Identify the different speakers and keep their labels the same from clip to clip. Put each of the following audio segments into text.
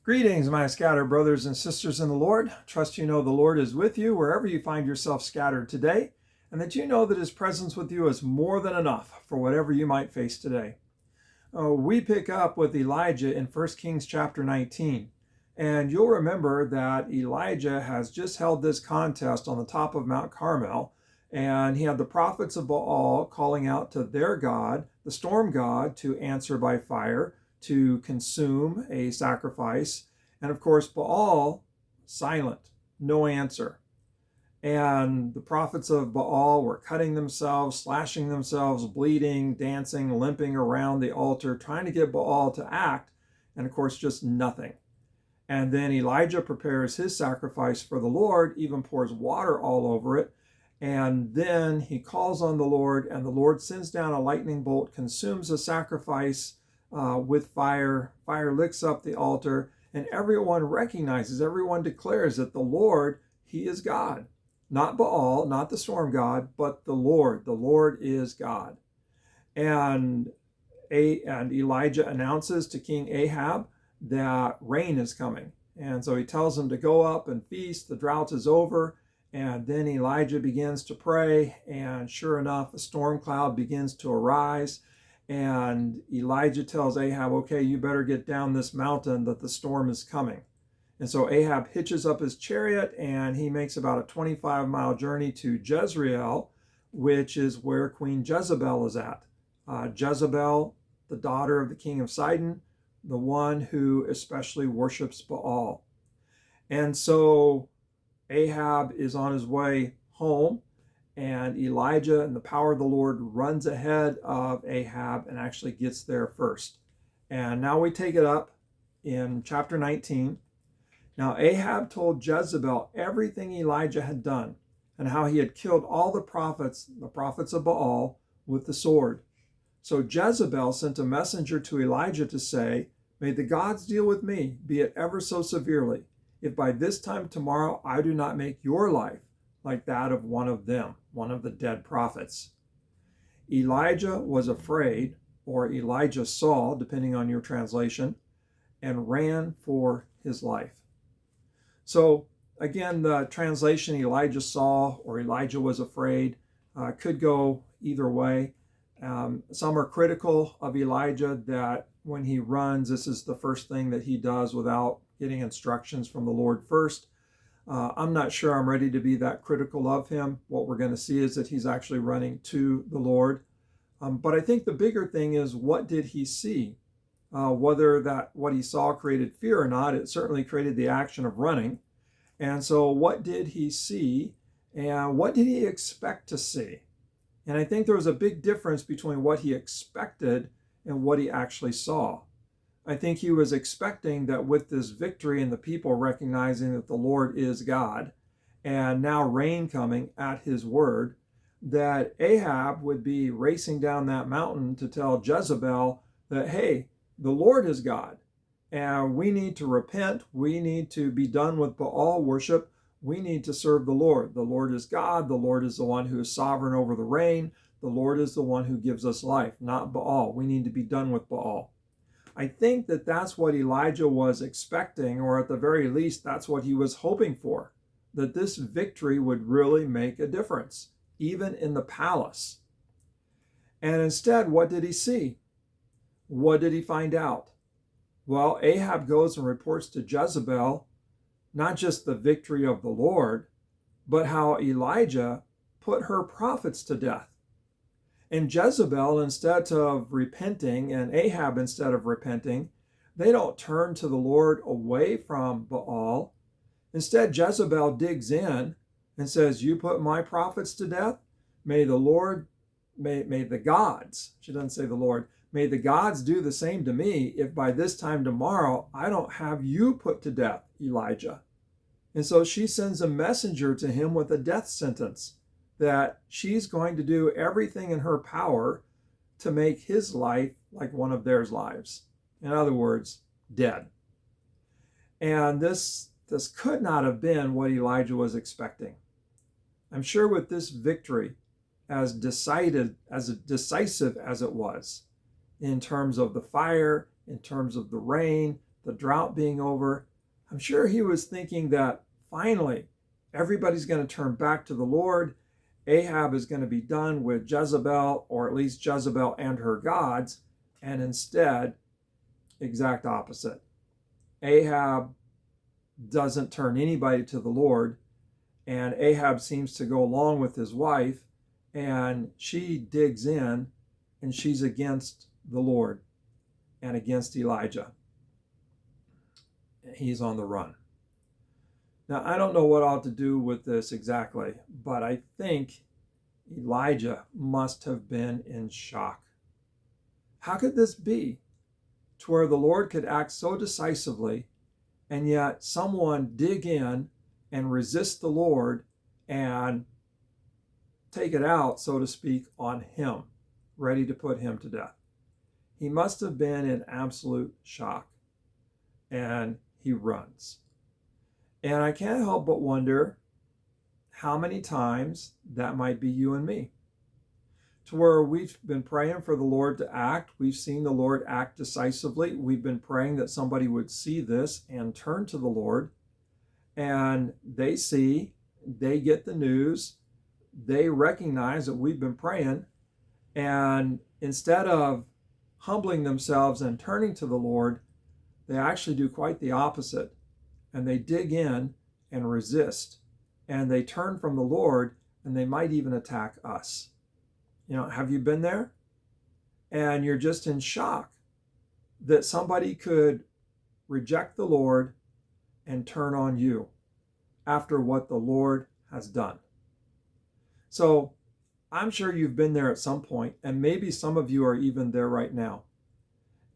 Speaker 1: Greetings, my scattered brothers and sisters in the Lord. Trust you know the Lord is with you wherever you find yourself scattered today, and that you know that his presence with you is more than enough for whatever you might face today. We pick up with Elijah in 1 Kings chapter 19, and you'll remember that Elijah has just held this contest on the top of Mount Carmel, and he had the prophets of Baal calling out to their God, the storm god, to answer by fire, to consume a sacrifice. And of course, Baal, silent, no answer. And the prophets of Baal were cutting themselves, slashing themselves, bleeding, dancing, limping around the altar, trying to get Baal to act. And of course, just nothing. And then Elijah prepares his sacrifice for the Lord, even pours water all over it. And then he calls on the Lord, and the Lord sends down a lightning bolt, consumes the sacrifice with fire. Fire licks up the altar, and everyone recognizes, everyone declares that the Lord, he is God. Not Baal, not the storm god, but the Lord. The Lord is God. And Elijah announces to King Ahab that rain is coming. And so he tells him to go up and feast. The drought is over. And then Elijah begins to pray. And sure enough, a storm cloud begins to arise. And Elijah tells Ahab, okay, you better get down this mountain that the storm is coming. And so Ahab hitches up his chariot and he makes about a 25-mile journey to Jezreel, which is where Queen Jezebel is at. Jezebel, the daughter of the king of Sidon, the one who especially worships Baal. And so Ahab is on his way home, and Elijah and the power of the Lord runs ahead of Ahab and actually gets there first. And now we take it up in chapter 19. Now Ahab told Jezebel everything Elijah had done and how he had killed all the prophets of Baal, with the sword. So Jezebel sent a messenger to Elijah to say, "May the gods deal with me, be it ever so severely, if by this time tomorrow I do not make your life like that of one of them," one of the dead prophets. Elijah was afraid, or Elijah saw, depending on your translation, and ran for his life. So again, the translation Elijah saw or Elijah was afraid could go either way. Some are critical of Elijah that when he runs, this is the first thing that he does without getting instructions from the Lord first. I'm not sure I'm ready to be that critical of him. What we're going to see is that he's actually running to the Lord. But I think the bigger thing is, what did he see? Whether that what he saw created fear or not, it certainly created the action of running. And so what did he see, and what did he expect to see? And I think there was a big difference between what he expected and what he actually saw. I think he was expecting that with this victory and the people recognizing that the Lord is God, and now rain coming at his word, that Ahab would be racing down that mountain to tell Jezebel that, hey, the Lord is God, and we need to repent. We need to be done with Baal worship. We need to serve the Lord. The Lord is God. The Lord is the one who is sovereign over the rain. The Lord is the one who gives us life, not Baal. We need to be done with Baal. I think that that's what Elijah was expecting, or at the very least, that's what he was hoping for, that this victory would really make a difference, even in the palace. And instead, what did he see? What did he find out? Well, Ahab goes and reports to Jezebel not just the victory of the Lord, but how Elijah put her prophets to death. And Jezebel, instead of repenting, and Ahab, instead of repenting, they don't turn to the Lord away from Baal. Instead, Jezebel digs in and says, you put my prophets to death? May the Lord, may the gods, she doesn't say the Lord, may the gods do the same to me if by this time tomorrow I don't have you put to death, Elijah. And so she sends a messenger to him with a death sentence, that she's going to do everything in her power to make his life like one of theirs lives. In other words, dead. And this could not have been what Elijah was expecting. I'm sure with this victory, as decisive as it was, in terms of the fire, in terms of the rain, the drought being over, I'm sure he was thinking that finally everybody's going to turn back to the Lord. Ahab is going to be done with Jezebel, or at least Jezebel and her gods, and instead, exact opposite. Ahab doesn't turn anybody to the Lord, and Ahab seems to go along with his wife, and she digs in, and she's against the Lord and against Elijah. He's on the run. Now, I don't know what I ought to do with this exactly, but I think Elijah must have been in shock. How could this be to where the Lord could act so decisively, and yet someone dig in and resist the Lord and take it out, so to speak, on him, ready to put him to death? He must have been in absolute shock, and he runs. And I can't help but wonder how many times that might be you and me, to where we've been praying for the Lord to act. We've seen the Lord act decisively. We've been praying that somebody would see this and turn to the Lord. And they see, they get the news, they recognize that we've been praying. And instead of humbling themselves and turning to the Lord, they actually do quite the opposite. And they dig in and resist. And they turn from the Lord, and they might even attack us. You know, have you been there? And you're just in shock that somebody could reject the Lord and turn on you after what the Lord has done. So I'm sure you've been there at some point, and maybe some of you are even there right now.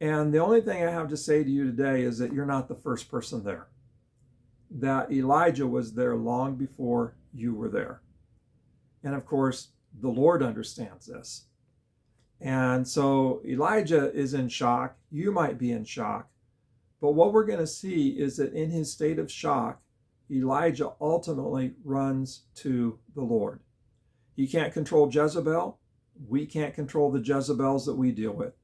Speaker 1: And the only thing I have to say to you today is that you're not the first person there. That Elijah was there long before you were there. And of course, the Lord understands this. And so Elijah is in shock. You might be in shock. But what we're going to see is that in his state of shock, Elijah ultimately runs to the Lord. He can't control Jezebel. We can't control the Jezebels that we deal with.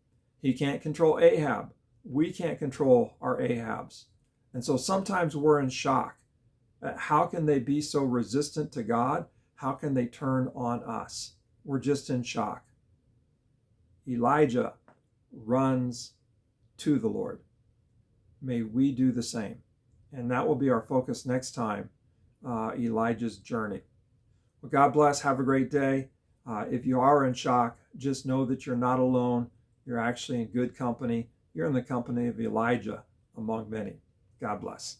Speaker 1: He can't control Ahab. We can't control our Ahabs. And so sometimes we're in shock. How can they be so resistant to God? How can they turn on us? We're just in shock. Elijah runs to the Lord. May we do the same. And that will be our focus next time, Elijah's journey. Well, God bless. Have a great day. If you are in shock, just know that you're not alone. You're actually in good company. You're in the company of Elijah among many. God bless.